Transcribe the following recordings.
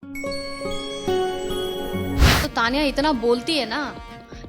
तो तानिया इतना बोलती है ना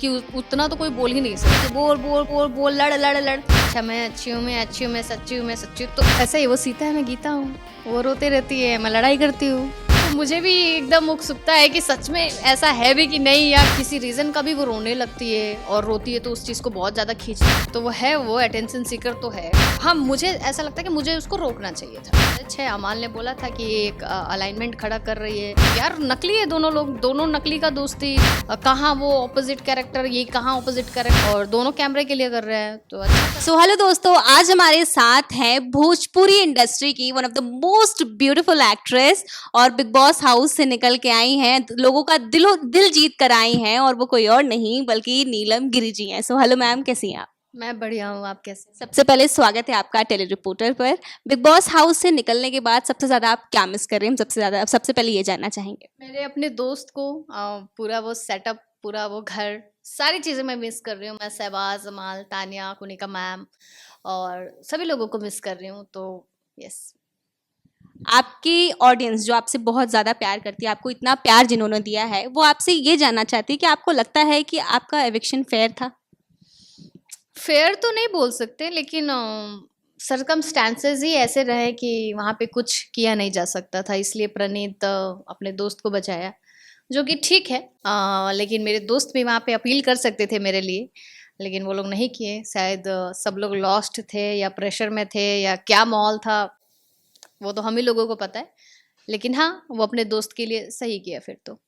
कि उतना तो कोई बोल ही नहीं सकता। बोल बोल बोल बोल लड़ लड़ लड़, अच्छा मैं अच्छी हूँ, मैं अच्छी हूँ, मैं सच्ची हूँ, मैं सच्ची हूँ। तो ऐसा ही वो सीता है, मैं गीता हूँ। वो रोते रहती है, मैं लड़ाई करती हूँ। तो मुझे भी एकदम उत्सुकता है कि सच में ऐसा है भी कि नहीं, या किसी रीजन का भी वो रोने लगती है और रोती है तो उस चीज को बहुत ज्यादा खींचती है। तो वो है, वो अटेंशन सीकर तो है। हाँ, मुझे ऐसा लगता है कि मुझे उसको रोकना चाहिए था। अच्छा, अमाल ने बोला था कि एक अलाइनमेंट खड़ा कर रही है। यार नकली है दोनों लोग, दोनों नकली का दोस्ती। कहाँ वो ऑपोजिट कैरेक्टर, ये कहाँ ऑपोजिट कैरेक्टर, और दोनों कैमरे के लिए कर रहे हैं तो अच्छा। सो हेलो दोस्तों, आज हमारे साथ है भोजपुरी इंडस्ट्री की one of the most beautiful actress और बिग बॉस हाउस से निकल के आई हैं, लोगों का दिल जीत कर आई हैं और वो कोई और नहीं बल्कि नीलम गिरी जी हैं। सो हेलो मैम, कैसी हैं आप? मैं बढ़िया हूँ, आप कैसे? सबसे पहले स्वागत है आपका टेली रिपोर्टर पर। बिग बॉस हाउस से निकलने के बाद सबसे ज्यादा आप क्या मिस कर रहे हैं? हम सबसे पहले ये जानना चाहेंगे। मेरे अपने दोस्त को पूरा वो सेटअप, पूरा वो घर, सारी चीज़ें मैं मिस कर रही हूँ। मैं शहबाज, अमाल, तानिया, कुनिका मैम और सभी लोगों को मिस कर रही हूँ। तो यस। आपकी ऑडियंस जो आपसे बहुत ज़्यादा प्यार करती है, आपको इतना प्यार जिन्होंने दिया है, वो आपसे ये जानना चाहती है कि आपको लगता है कि आपका एविक्शन फेयर था? फेयर तो नहीं बोल सकते, लेकिन सरकमस्टांसेस ही ऐसे रहे कि वहाँ पे कुछ किया नहीं जा सकता था, इसलिए प्रणीत अपने दोस्त को बचाया, जो कि ठीक है। लेकिन मेरे दोस्त भी वहाँ पे अपील कर सकते थे मेरे लिए, लेकिन वो लोग नहीं किए। शायद सब लोग लॉस्ट थे या प्रेशर में थे या क्या माहौल था, वो तो हम ही लोगों को पता है। लेकिन हाँ, वो अपने दोस्त के लिए सही किया फिर तो।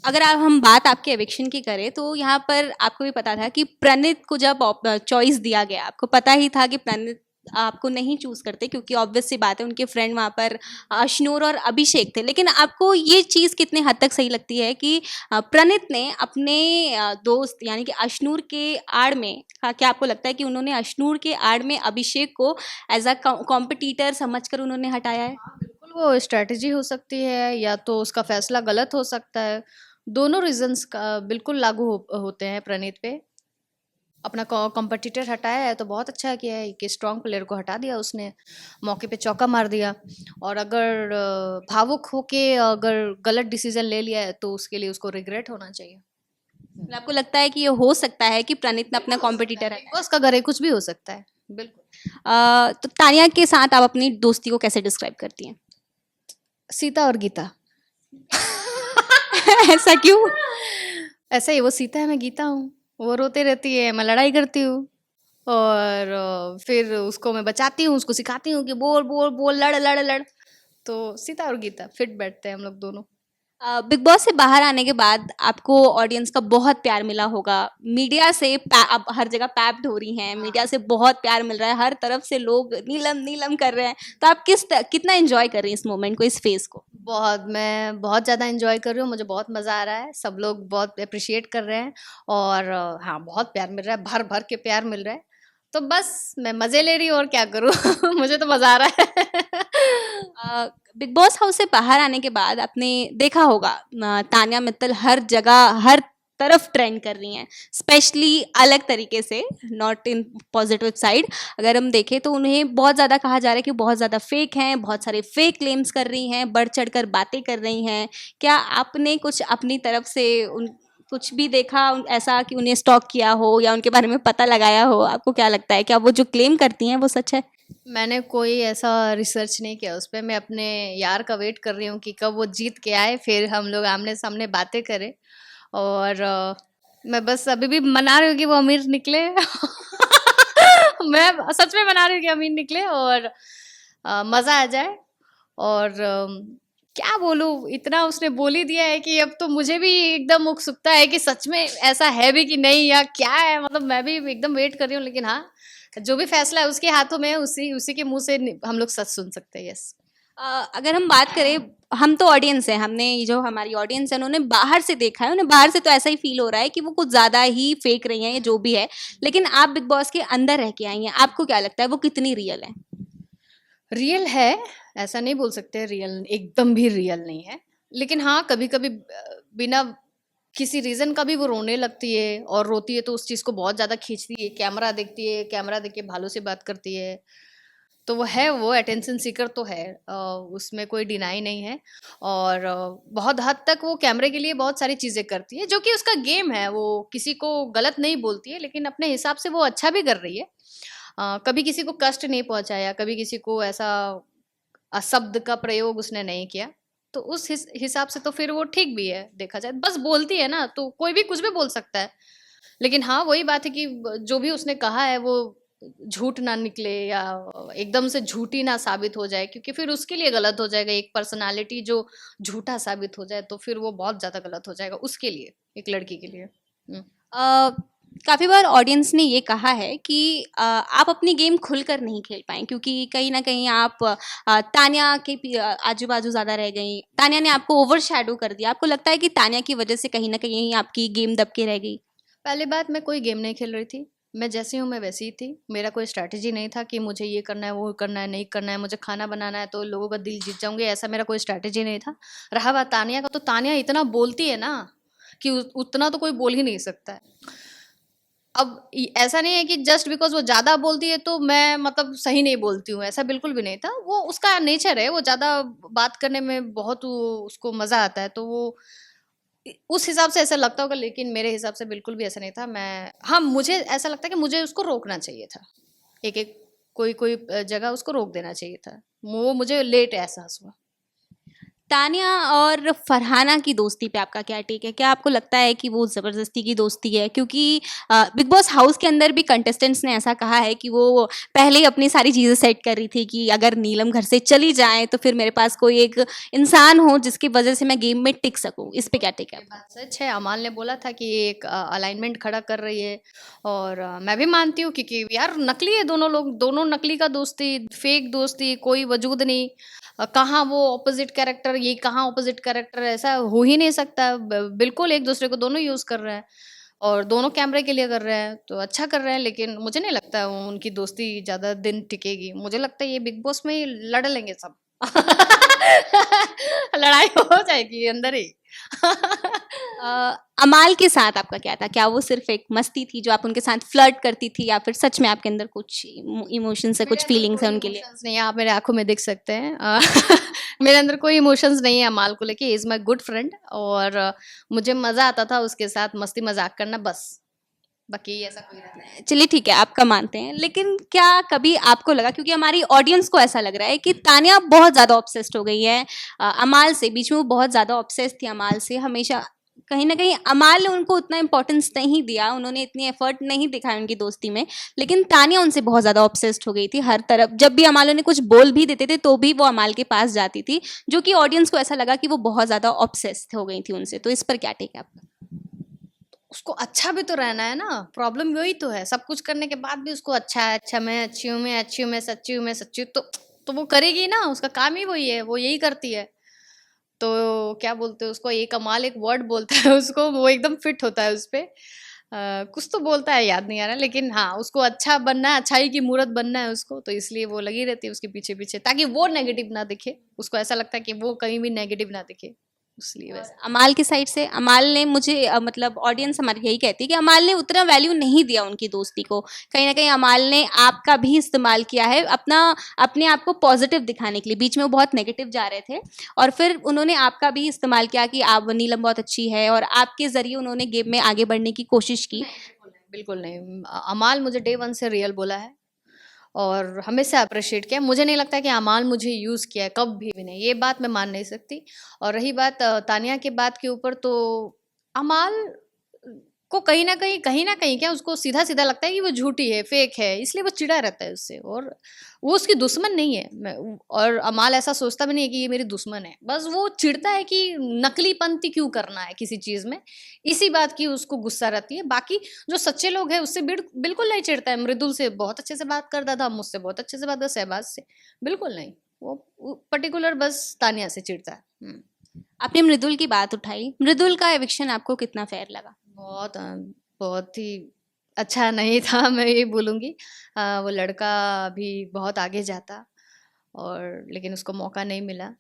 अगर आप हम बात आपके एविक्शन की करें तो यहाँ पर आपको भी पता था कि प्रणीत को जब चॉइस दिया गया, आपको पता ही था कि प्रणीत आपको नहीं चूज करते, क्योंकि ऑब्वियस सी बात है उनके फ्रेंड वहाँ पर अशनूर और अभिषेक थे। लेकिन आपको ये चीज़ कितने हद तक सही लगती है कि प्रणीत ने अपने दोस्त यानी कि अशनूर के आड़ में, क्या आपको लगता है कि उन्होंने अशनूर के आड़ में अभिषेक को एज अ कॉम्पिटिटर समझकर उन्होंने हटाया है? हाँ, बिल्कुल वो स्ट्रेटजी हो सकती है या तो उसका फैसला गलत हो सकता है। दोनों रीजंस का बिल्कुल लागू होते हैं प्रणीत पे। अपना कॉम्पिटिटर हटाया है तो बहुत अच्छा किया है कि स्ट्रांग प्लेयर को हटा दिया उसने, मौके पे चौका मार दिया। और अगर भावुक होके अगर गलत डिसीजन ले लिया है तो उसके लिए उसको रिग्रेट होना चाहिए। मतलब आपको लगता है कि ये हो सकता है कि प्रणीत ने अपना कॉम्पिटिटर बिग बॉस का घर है, कुछ भी हो सकता है। बिल्कुल। तो तानिया के साथ आप अपनी दोस्ती को कैसे डिस्क्राइब करती हैं? सीता और गीता। ऐसा क्यों? ऐसा ही, वो सीता है, मैं गीता हूँ। वो रोते रहती है, मैं लड़ाई करती हूँ। और फिर उसको मैं बचाती हूँ, उसको सिखाती हूँ कि बोल बोल बोल लड़ लड़ लड़। तो सीता और गीता फिट बैठते हैं हम लोग दोनों। बिग बॉस से बाहर आने के बाद आपको ऑडियंस का बहुत प्यार मिला होगा। मीडिया से अब हर जगह पैप्ड हो रही हैं, मीडिया से बहुत प्यार मिल रहा है, हर तरफ से लोग नीलम नीलम कर रहे हैं। तो आप कितना एंजॉय कर रही हैं इस मोमेंट को, इस फेज को? मैं बहुत ज़्यादा एंजॉय कर रही हूँ, मुझे बहुत मज़ा आ रहा है। सब लोग बहुत अप्रिशिएट कर रहे हैं और हाँ, बहुत प्यार मिल रहा है, भर भर के प्यार मिल रहा है। तो बस मैं मज़े ले रही हूँ और क्या करूँ। मुझे तो मज़ा आ रहा है। बिग बॉस हाउस से बाहर आने के बाद आपने देखा होगा तान्या मित्तल हर जगह हर तरफ ट्रेंड कर रही हैं, स्पेशली अलग तरीके से, नॉट इन पॉजिटिव साइड। अगर हम देखें तो उन्हें बहुत ज़्यादा कहा जा रहा है कि बहुत ज़्यादा फेक हैं, बहुत सारे फेक क्लेम्स कर रही हैं, बढ़ चढ़कर बातें कर रही हैं। क्या आपने कुछ अपनी तरफ से उन कुछ भी देखा ऐसा कि उन्हें स्टॉक किया हो या उनके बारे में पता लगाया हो? आपको क्या लगता है, क्या वो जो क्लेम करती हैं वो सच है? मैंने कोई ऐसा रिसर्च नहीं किया उस पे। मैं अपने यार का वेट कर रही हूँ कि कब वो जीत के आए, फिर हम लोग आमने सामने बातें करें। और मैं बस अभी भी मना रही हूँ कि वो अमीर निकले। मैं सच में मना रही हूँ कि अमीर निकले और मज़ा आ जाए। और क्या बोलूँ, इतना उसने बोल ही दिया है कि अब तो मुझे भी एकदम उत्सुकता है कि सच में ऐसा है भी कि नहीं, या क्या है। मतलब मैं भी एकदम वेट कर रही हूँ, लेकिन हाँ, जो भी फैसला है उसके हाथों में है, उसी उसी के मुंह से हम लोग सच सुन सकते हैं। यस। अगर हम बात करें, हम तो ऑडियंस है, हमने ये जो हमारी ऑडियंस है उन्होंने बाहर से देखा है, उन्हें बाहर से तो ऐसा ही फील हो रहा है कि वो कुछ ज़्यादा ही फेक रही हैं या जो भी है। लेकिन आप बिग बॉस के अंदर रह के आई हैं, आपको क्या लगता है वो कितनी रियल है? रियल है, ऐसा नहीं बोल सकते रियल, एकदम भी रियल नहीं है। लेकिन हाँ, कभी कभी बिना किसी रीजन का भी वो रोने लगती है, और रोती है तो उस चीज को बहुत ज्यादा खींचती है। कैमरा देखती है, कैमरा देख के भालों से बात करती है। तो वो अटेंशन सीकर तो है, उसमें कोई डिनाई नहीं है। और बहुत हद तक वो कैमरे के लिए बहुत सारी चीज़ें करती है, जो कि उसका गेम है, वो किसी को गलत नहीं बोलती है, लेकिन अपने हिसाब से वो अच्छा भी कर रही है। कभी किसी को कष्ट नहीं पहुंचाया, कभी किसी को ऐसा अशब्द का प्रयोग उसने नहीं किया। तो उस हिसाब से तो फिर वो ठीक भी है, देखा जाए। बस बोलती है ना, तो कोई भी कुछ भी बोल सकता है। लेकिन हाँ, वही बात है कि जो भी उसने कहा है वो झूठ ना निकले, या एकदम से झूठी ना साबित हो जाए, क्योंकि फिर उसके लिए गलत हो जाएगा। एक पर्सनालिटी जो झूठा साबित हो जाए तो फिर वो बहुत ज्यादा गलत हो जाएगा उसके लिए, एक लड़की के लिए। काफ़ी बार ऑडियंस ने ये कहा है कि आप अपनी गेम खुलकर नहीं खेल पाए क्योंकि कहीं ना कहीं आप तान्या के आजू बाजू ज़्यादा रह गई, तान्या ने आपको ओवर शैडो कर दिया। आपको लगता है कि तान्या की वजह से कहीं ना कहीं आपकी गेम दब के रह गई? पहली बात, मैं कोई गेम नहीं खेल रही थी। मैं जैसी हूँ मैं वैसी ही थी। मेरा कोई स्ट्रैटेजी नहीं था कि मुझे ये करना है, वो करना है, नहीं करना है, मुझे खाना बनाना है तो लोगों का दिल जीत जाऊंगे, ऐसा मेरा कोई स्ट्रैटेजी नहीं था। रहा बात तानिया का, तो तानिया इतना बोलती है ना कि उतना तो कोई बोल ही नहीं सकता है। अब ऐसा नहीं है कि जस्ट बिकॉज वो ज्यादा बोलती है तो मैं मतलब सही नहीं बोलती हूँ, ऐसा बिल्कुल भी नहीं था। वो उसका नेचर है, वो ज्यादा बात करने में बहुत उसको मजा आता है, तो वो उस हिसाब से ऐसा लगता होगा, लेकिन मेरे हिसाब से बिल्कुल भी ऐसा नहीं था। मैं, हाँ, मुझे ऐसा लगता है कि मुझे उसको रोकना चाहिए था। एक एक कोई कोई जगह उसको रोक देना चाहिए था। वो मुझे लेट एहसास हुआ। तानिया और फरहाना की दोस्ती पे आपका क्या टेक है? क्या आपको लगता है कि वो ज़बरदस्ती की दोस्ती है? क्योंकि बिग बॉस हाउस के अंदर भी कंटेस्टेंट्स ने ऐसा कहा है कि वो पहले ही अपनी सारी चीज़ें सेट कर रही थी कि अगर नीलम घर से चली जाए तो फिर मेरे पास कोई एक इंसान हो जिसकी वजह से मैं गेम में टिक सकूं। इस पे क्या टेक है ये आपका? बात सच है, अमाल ने बोला था कि एक अलाइनमेंट खड़ा कर रही है। और मैं भी मानती हूँ, क्योंकि यार नकली है दोनों लोग, दोनों नकली का दोस्ती, फेक दोस्ती कोई वजूद नहीं। कहाँ वो ऑपोजिट कैरेक्टर, ये कहाँ ऑपोजिट कैरेक्टर, ऐसा हो ही नहीं सकता। बिल्कुल एक दूसरे को दोनों यूज कर रहे हैं, और दोनों कैमरे के लिए कर रहे हैं, तो अच्छा कर रहे हैं। लेकिन मुझे नहीं लगता उनकी दोस्ती ज्यादा दिन टिकेगी। मुझे लगता है ये बिग बॉस में ही लड़ लेंगे सब। लड़ाई हो जाएगी अंदर ही। अमाल के साथ आपका क्या था? क्या वो सिर्फ एक मस्ती थी जो आप उनके साथ फ्लर्ट करती थी, या फिर सच में आपके अंदर कुछ इमोशंस है, मेरे कुछ अंदर फीलिंग्स है कोई उनके लिए? इमोशंस नहीं है, आप मेरे आंखों में देख सकते हैं। मेरे अंदर कोई इमोशंस नहीं है अमाल को लेके। इज माई गुड फ्रेंड, और मुझे मजा आता था उसके साथ मस्ती मजाक करना, बस। बाकी ऐसा कोई रहता नहीं। चलिए ठीक है, आपका मानते हैं, लेकिन क्या कभी आपको लगा, क्योंकि हमारी ऑडियंस को ऐसा लग रहा है कि तानिया बहुत ज़्यादा ऑब्सेस्ड हो गई है अमाल से। बीच में वो बहुत ज़्यादा ऑब्सेस्ड थी अमाल से हमेशा। कहीं ना कहीं अमाल ने उनको उतना इंपॉर्टेंस नहीं दिया, उन्होंने इतनी एफर्ट नहीं दिखाया उनकी दोस्ती में। लेकिन तानिया उनसे बहुत ज़्यादा ऑब्सेस्ड हो गई थी हर तरफ। जब भी अमाल उन्हें कुछ बोल भी देते थे तो भी वो अमाल के पास जाती थी, जो कि ऑडियंस को ऐसा लगा कि वो बहुत ज़्यादा ऑब्सेस्ड हो गई थी उनसे। तो इस पर क्या टेक है आपका? उसको अच्छा भी तो रहना है ना, प्रॉब्लम वही तो है। सब कुछ करने के बाद भी उसको अच्छा है, अच्छा मैं अच्छी हूँ, मैं अच्छी हूँ, मैं सच्ची हूँ, मैं सच्ची हूँ, तो वो करेगी ना। उसका काम ही वही है, वो यही करती है। तो क्या बोलते हैं उसको, एक कमाल एक वर्ड बोलता है उसको, वो एकदम फिट होता है उस पे। कुछ तो बोलता है, याद नहीं आ रहा, लेकिन हाँ, उसको अच्छा बनना है, अच्छाई की मूरत बनना है उसको, तो इसलिए वो लगी रहती है उसके पीछे पीछे, ताकि वो नेगेटिव ना दिखे। उसको ऐसा लगता है कि वो कहीं भी नेगेटिव ना दिखे, इसलिए और वैसा। अमाल की साइड से अमाल ने मुझे मतलब ऑडियंस हमारी यही कहती है कि अमाल ने उतना वैल्यू नहीं दिया उनकी दोस्ती को। कहीं ना कहीं अमाल ने आपका भी इस्तेमाल किया है अपना, अपने आप को पॉजिटिव दिखाने के लिए। बीच में वो बहुत नेगेटिव जा रहे थे और फिर उन्होंने आपका भी इस्तेमाल किया कि आप, नीलम बहुत अच्छी है, और आपके ज़रिए उन्होंने गेम में आगे बढ़ने की कोशिश की। बिल्कुल नहीं। अमाल मुझे डे वन से रियल बोला है, और हमेशा अप्रिशिएट किया। मुझे नहीं लगता कि अमाल मुझे यूज़ किया है, कभी भी नहीं। ये बात मैं मान नहीं सकती। और रही बात तानिया के बात के ऊपर, तो अमाल को कहीं ना कहीं क्या, उसको सीधा सीधा लगता है कि वो झूठी है, फेक है, इसलिए वो चिढ़ा रहता है उससे। और वो उसकी दुश्मन नहीं है। और अमाल ऐसा सोचता भी नहीं है कि ये मेरी दुश्मन है, बस वो चिढ़ता है कि नकलीपंती क्यों करना है किसी चीज़ में। इसी बात की उसको गुस्सा रहती है। बाकी जो सच्चे लोग हैं उससे बिल्कुल नहीं चिढ़ता है। मृदुल से बहुत अच्छे से बात करता था, मुझसे बहुत अच्छे से बात करता, शहबाज से बिल्कुल नहीं। वो पर्टिकुलर बस तानिया से चिढ़ता है। आपने मृदुल की बात उठाई, मृदुल का एविक्शन आपको कितना फेयर लगा? बहुत बहुत ही अच्छा नहीं था, मैं ये बोलूँगी। वो लड़का भी बहुत आगे जाता, और लेकिन उसको मौका नहीं मिला।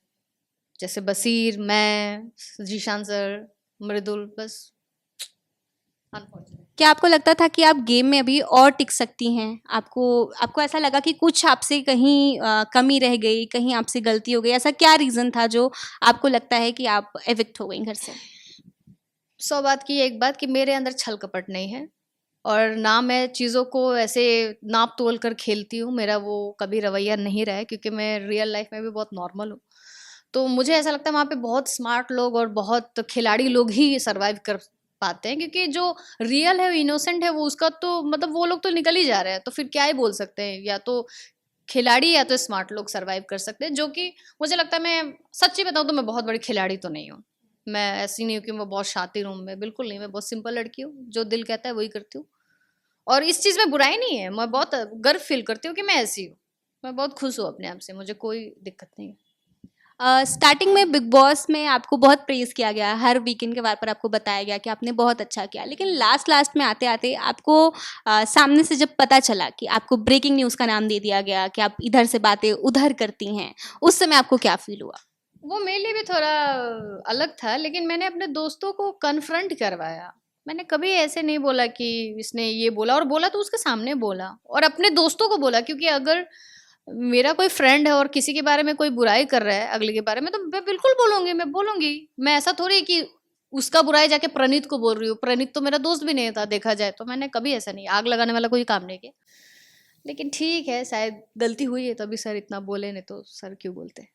जैसे बशीर, मैं, जीशान सर, मृदुल, बस अनफॉर्चुनेट। क्या आपको लगता था कि आप गेम में अभी और टिक सकती हैं? आपको ऐसा लगा कि कुछ आपसे कहीं कमी रह गई, कहीं आपसे गलती हो गई? ऐसा क्या रीज़न था जो आपको लगता है कि आप एविक्ट हो गईं घर से? 100 बात की एक बात कि मेरे अंदर छल कपट नहीं है और ना मैं चीज़ों को ऐसे नाप तोल कर खेलती हूँ। मेरा वो कभी रवैया नहीं रहा है क्योंकि मैं रियल लाइफ में भी बहुत नॉर्मल हूँ। तो मुझे ऐसा लगता है वहाँ पे बहुत स्मार्ट लोग और बहुत खिलाड़ी लोग ही सर्वाइव कर पाते हैं, क्योंकि जो रियल है, इनोसेंट है, वो उसका तो मतलब वो लोग तो निकल ही जा रहे हैं, तो फिर क्या ही बोल सकते हैं। या तो खिलाड़ी या तो स्मार्ट लोग सर्वाइव कर सकते हैं, जो कि मुझे लगता है। मैं सच्ची बताऊँ तो मैं बहुत बड़ी खिलाड़ी तो नहीं हूँ। मैं ऐसी नहीं हूँ कि मैं बहुत शातिर हूँ, मैं बिल्कुल नहीं। मैं बहुत सिंपल लड़की हूँ, जो दिल कहता है वही करती हूँ। और इस चीज़ में बुराई नहीं है, मैं बहुत गर्व फील करती हूँ कि मैं ऐसी हूँ। मैं बहुत खुश हूँ अपने आप से, मुझे कोई दिक्कत नहीं है। स्टार्टिंग में बिग बॉस में आपको बहुत प्रेज़ किया गया, हर वीकेंड के बार पर आपको बताया गया कि आपने बहुत अच्छा किया। लेकिन लास्ट में आते-आते आपको सामने से जब पता चला कि आपको ब्रेकिंग न्यूज़ का नाम दे दिया गया कि आप इधर से बातें उधर करती हैं, उस समय आपको क्या फ़ील हुआ? वो मेरे लिए भी थोड़ा अलग था, लेकिन मैंने अपने दोस्तों को कन्फ्रंट करवाया। मैंने कभी ऐसे नहीं बोला कि इसने ये बोला, और बोला तो उसके सामने बोला और अपने दोस्तों को बोला। क्योंकि अगर मेरा कोई फ्रेंड है और किसी के बारे में कोई बुराई कर रहा है अगले के बारे में, तो मैं बिल्कुल बोलूंगी, मैं बोलूंगी। मैं ऐसा थोड़ी कि उसका बुराई जाके प्रणीत को बोल रही हूँ। प्रणीत तो मेरा दोस्त भी नहीं था देखा जाए तो। मैंने कभी ऐसा नहीं, आग लगाने वाला कोई काम नहीं किया। लेकिन ठीक है, शायद गलती हुई है तभी सर इतना बोले, नहीं तो सर क्यों बोलते।